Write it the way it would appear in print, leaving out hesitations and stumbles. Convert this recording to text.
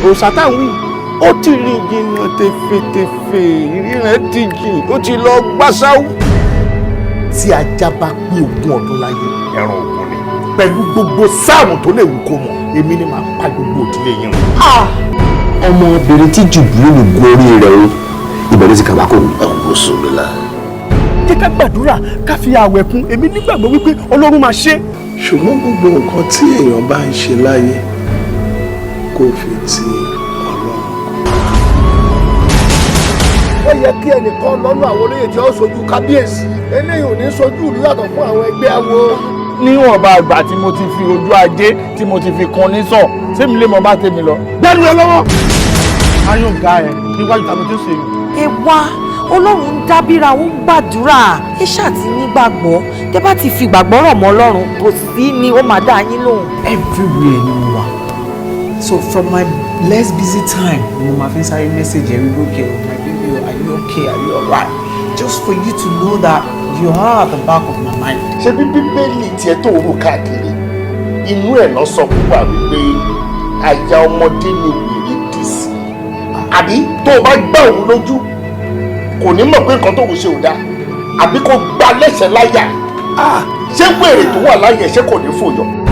òṣàtàwí ó ti rìn jìnnà tẹfẹtẹfẹ ìrìnà ti jìn ó ti lọ gbásáwù. tí ajá bá pé 20 ọdún láyé ẹran ògùn ni pẹ̀lú gbogbo sáàmù tó lè wù kó mọ̀ èmi ni màá pa gbogbo òdílé yín. ọmọbìnrin tí jùbìlì lù gorí rẹ̀ o ìbẹ̀rẹ̀ ti kàwá kò ní. ọ̀hún sọ̀rọ̀lá. jẹ́ ká gbàdúrà ká fi àwẹ̀ kún èmi nígbàgbọ́ wípé Ọlọ́run máa ṣe. ṣùgbọ́n gbogbo nǹkan tí èèyàn bá ń ṣe láyé kò fi ti Ọlọ́run. ó yẹ kí ẹnìkan lọ́nà àwọn olóyè tí ó sojú kábíyèsí eléyìí ò ní sojú ìlú yàtọ̀ fún àwọn ẹgbẹ́ awo. níwọ̀nba àgbà tí mo ti fi ojú ajé tí mo ti fi kan ní sàn sẹ́mi lè mọ bá tèmi lọ. gbẹ́nu ẹ lọ́wọ́. ayọ̀ ga ẹ níwájú tàbí tó ṣe yìí. ẹ wá Ọlọ́run ń dábìrà ó ń gbàdúrà ẹ ṣáàtì nígbàgbọ́ tẹ bá ti fi ìgbàgbọ́ rọ̀ mọ́ Ọlọ́run kò sí ni ó máa dá yín lóhùn. everywhere ni mo wà so from my less busy time mo máa fi ń sáré message every okay my baby are you okay are you alright just for you to know that you are at the back of my mind. ṣé bí bíbélì tiẹ̀ tó rú káàkiri inú ẹ̀ lọ sọ fún wa wípé àyà ọmọdé ni wèrè dì sí àbí tó o bá gbá òun lójú kò ní mọ̀ pé nǹkan tó ń ṣe ò dáa àbí kò gbá lẹ́sẹ̀ láyà ṣé wèrè tó wà láyà ṣé kò ní fòyọ.